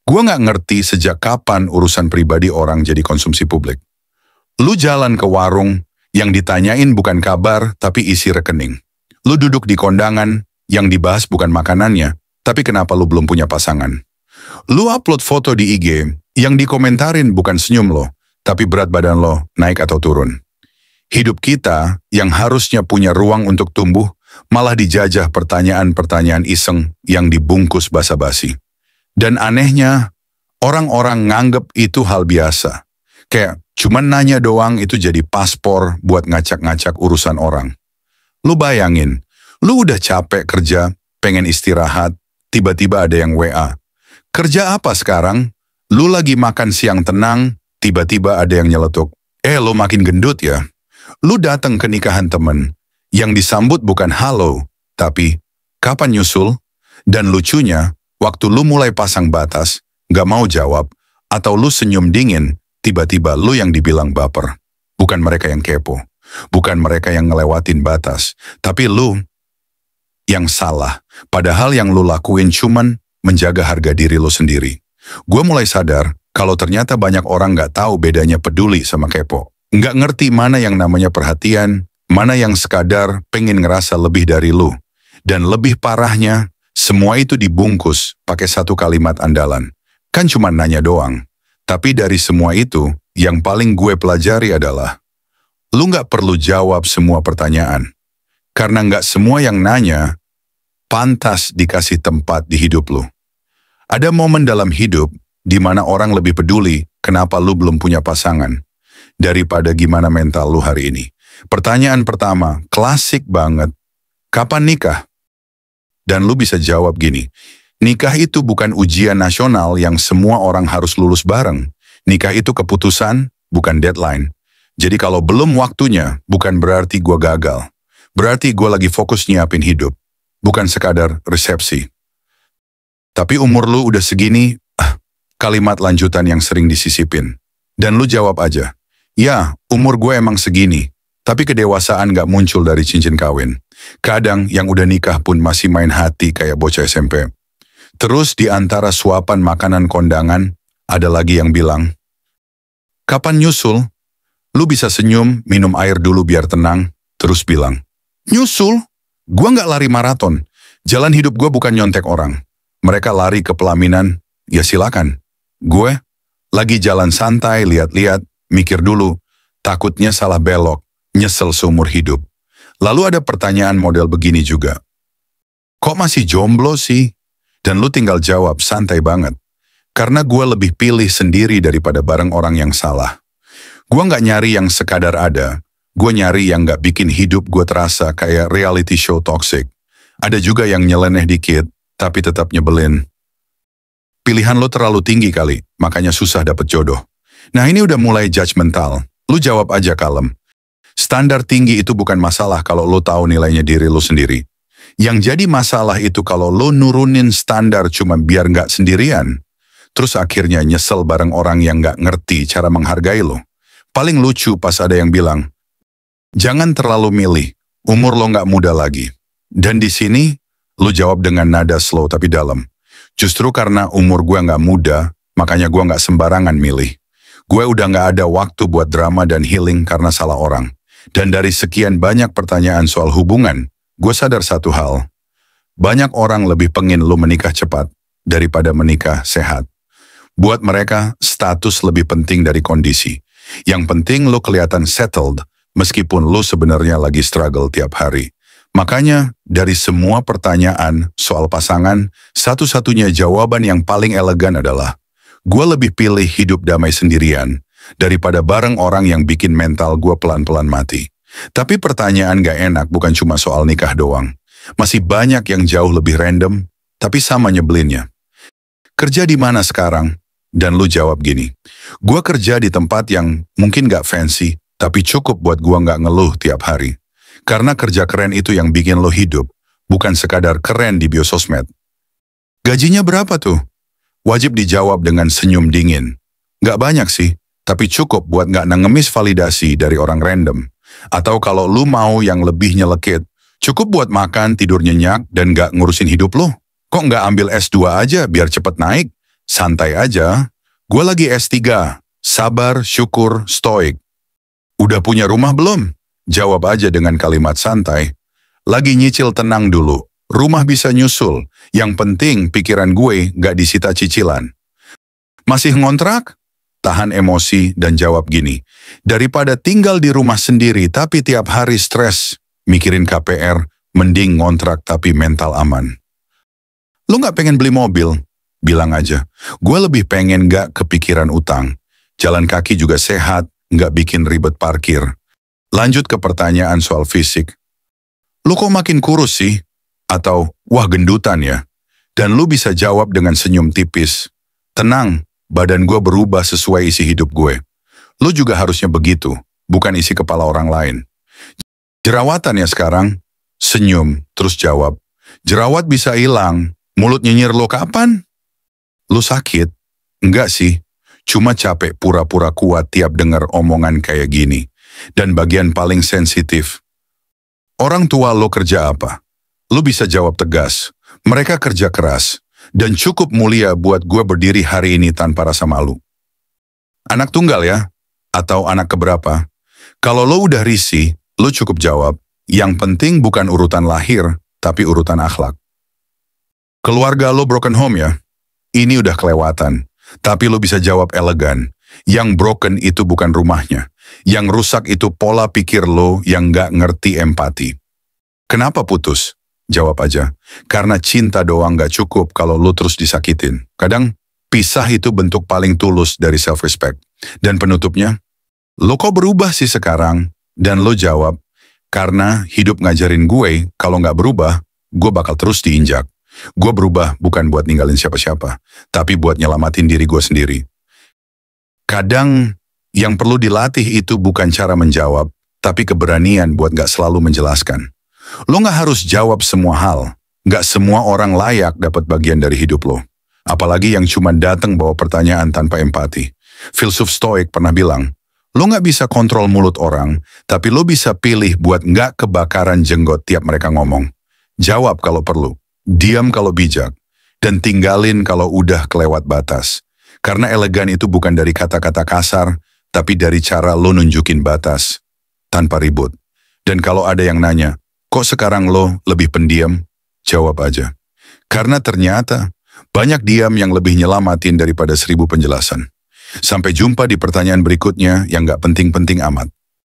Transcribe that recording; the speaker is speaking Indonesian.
Gua nggak ngerti sejak kapan urusan pribadi orang jadi konsumsi publik. Lu jalan ke warung, yang ditanyain bukan kabar, tapi isi rekening. Lu duduk di kondangan, yang dibahas bukan makanannya, tapi kenapa lu belum punya pasangan. Lu upload foto di IG, yang dikomentarin bukan senyum lo, tapi berat badan lo naik atau turun. Hidup kita, yang harusnya punya ruang untuk tumbuh, malah dijajah pertanyaan-pertanyaan iseng yang dibungkus basa-basi. Dan anehnya, orang-orang nganggep itu hal biasa. Kayak cuman nanya doang itu jadi paspor buat ngacak-ngacak urusan orang. Lu bayangin, lu udah capek kerja, pengen istirahat, tiba-tiba ada yang WA. Kerja apa sekarang? Lu lagi makan siang tenang, tiba-tiba ada yang nyeletuk. Lu makin gendut ya? Lu datang ke nikahan temen, yang disambut bukan halo, tapi kapan nyusul? Dan lucunya, waktu lu mulai pasang batas, gak mau jawab, atau lu senyum dingin, tiba-tiba lu yang dibilang baper. Bukan mereka yang kepo, bukan mereka yang ngelewatin batas, tapi lu yang salah. Padahal yang lu lakuin cuman menjaga harga diri lu sendiri. Gue mulai sadar kalau ternyata banyak orang gak tahu bedanya peduli sama kepo. Gak ngerti mana yang namanya perhatian, mana yang sekadar pengen ngerasa lebih dari lu. Dan lebih parahnya, semua itu dibungkus pakai satu kalimat andalan. Kan cuma nanya doang. Tapi dari semua itu, yang paling gue pelajari adalah, lu nggak perlu jawab semua pertanyaan. Karena nggak semua yang nanya, pantas dikasih tempat di hidup lu. Ada momen dalam hidup, di mana orang lebih peduli kenapa lu belum punya pasangan, daripada gimana mental lu hari ini. Pertanyaan pertama, klasik banget, kapan nikah? Dan lu bisa jawab gini, nikah itu bukan ujian nasional yang semua orang harus lulus bareng. Nikah itu keputusan, bukan deadline. Jadi kalau belum waktunya, bukan berarti gue gagal. Berarti gue lagi fokus nyiapin hidup. Bukan sekadar resepsi. Tapi umur lu udah segini, kalimat lanjutan yang sering disisipin. Dan lu jawab aja, ya umur gue emang segini. Tapi kedewasaan gak muncul dari cincin kawin. Kadang yang udah nikah pun masih main hati kayak bocah SMP. Terus di antara suapan makanan kondangan, ada lagi yang bilang, kapan nyusul? Lu bisa senyum, minum air dulu biar tenang, terus bilang, nyusul? Gua gak lari maraton. Jalan hidup gue bukan nyontek orang. Mereka lari ke pelaminan, ya silakan. Gue lagi jalan santai, lihat-lihat, mikir dulu, takutnya salah belok. Nyesel seumur hidup. Lalu ada pertanyaan model begini juga. Kok masih jomblo sih? Dan lu tinggal jawab santai banget. Karena gue lebih pilih sendiri daripada bareng orang yang salah. Gue gak nyari yang sekadar ada. Gue nyari yang gak bikin hidup gue terasa kayak reality show toxic. Ada juga yang nyeleneh dikit, tapi tetap nyebelin. Pilihan lo terlalu tinggi kali, makanya susah dapet jodoh. Nah ini udah mulai judgmental. Lu jawab aja kalem. Standar tinggi itu bukan masalah kalau lo tahu nilainya diri lo sendiri. Yang jadi masalah itu kalau lo nurunin standar cuma biar nggak sendirian. Terus akhirnya nyesel bareng orang yang nggak ngerti cara menghargai lo. Paling lucu pas ada yang bilang, jangan terlalu milih, umur lo nggak muda lagi. Dan di sini, lo jawab dengan nada slow tapi dalam. Justru karena umur gue nggak muda, makanya gue nggak sembarangan milih. Gue udah nggak ada waktu buat drama dan healing karena salah orang. Dan dari sekian banyak pertanyaan soal hubungan, gue sadar satu hal. Banyak orang lebih pengen lo menikah cepat daripada menikah sehat. Buat mereka, status lebih penting dari kondisi. Yang penting lo kelihatan settled, meskipun lo sebenarnya lagi struggle tiap hari. Makanya, dari semua pertanyaan soal pasangan, satu-satunya jawaban yang paling elegan adalah, gue lebih pilih hidup damai sendirian, daripada bareng orang yang bikin mental gue pelan-pelan mati. Tapi pertanyaan gak enak bukan cuma soal nikah doang. Masih banyak yang jauh lebih random, tapi sama nyebelinnya. Kerja di mana sekarang? Dan lu jawab gini, gue kerja di tempat yang mungkin gak fancy, tapi cukup buat gue gak ngeluh tiap hari. Karena kerja keren itu yang bikin lo hidup, bukan sekadar keren di biososmed. Gajinya berapa tuh? Wajib dijawab dengan senyum dingin. Gak banyak sih. Tapi cukup buat nggak ngemis validasi dari orang random. Atau kalau lu mau yang lebih nyelekit, cukup buat makan, tidur nyenyak, dan nggak ngurusin hidup lu. Kok nggak ambil S2 aja biar cepet naik? Santai aja, gue lagi S3, sabar, syukur, stoik. Udah punya rumah belum? Jawab aja dengan kalimat santai. Lagi nyicil, tenang dulu. Rumah bisa nyusul, yang penting pikiran gue gak disita cicilan. Masih ngontrak? Tahan emosi dan jawab gini. Daripada tinggal di rumah sendiri tapi tiap hari stres, mikirin KPR, mending ngontrak tapi mental aman. Lu gak pengen beli mobil? Bilang aja, gue lebih pengen gak kepikiran utang. Jalan kaki juga sehat, gak bikin ribet parkir. Lanjut ke pertanyaan soal fisik. Lu kok makin kurus sih? Atau, wah gendutan ya? Dan lu bisa jawab dengan senyum tipis. Tenang, badan gue berubah sesuai isi hidup gue. Lu juga harusnya begitu, bukan isi kepala orang lain. Jerawatan ya sekarang? Senyum, terus jawab. Jerawat bisa hilang, mulut nyinyir lo kapan? Lu sakit? Enggak sih, cuma capek pura-pura kuat tiap dengar omongan kayak gini. Dan bagian paling sensitif. Orang tua lo kerja apa? Lu bisa jawab tegas, mereka kerja keras, dan cukup mulia buat gue berdiri hari ini tanpa rasa malu. Anak tunggal ya? Atau anak keberapa? Kalau lo udah risih, lo cukup jawab, yang penting bukan urutan lahir, tapi urutan akhlak. Keluarga lo broken home ya? Ini udah kelewatan, tapi lo bisa jawab elegan. Yang broken itu bukan rumahnya, yang rusak itu pola pikir lo yang gak ngerti empati. Kenapa putus? Jawab aja, karena cinta doang gak cukup kalau lo terus disakitin. Kadang, pisah itu bentuk paling tulus dari self-respect. Dan penutupnya, lo kok berubah sih sekarang? Dan lo jawab, karena hidup ngajarin gue, kalau gak berubah, gue bakal terus diinjak. Gue berubah bukan buat ninggalin siapa-siapa, tapi buat nyelamatin diri gue sendiri. Kadang, yang perlu dilatih itu bukan cara menjawab, tapi keberanian buat gak selalu menjelaskan. Lo gak harus jawab semua hal. Gak semua orang layak dapat bagian dari hidup lo. Apalagi yang cuma datang bawa pertanyaan tanpa empati. Filsuf Stoik pernah bilang, lo gak bisa kontrol mulut orang, tapi lo bisa pilih buat gak kebakaran jenggot tiap mereka ngomong. Jawab kalau perlu, diam kalau bijak, dan tinggalin kalau udah kelewat batas. Karena elegan itu bukan dari kata-kata kasar, tapi dari cara lo nunjukin batas, tanpa ribut. Dan kalau ada yang nanya, kok sekarang lo lebih pendiam? Jawab aja. Karena ternyata banyak diam yang lebih nyelamatin daripada 1000 penjelasan. Sampai jumpa di pertanyaan berikutnya yang gak penting-penting amat.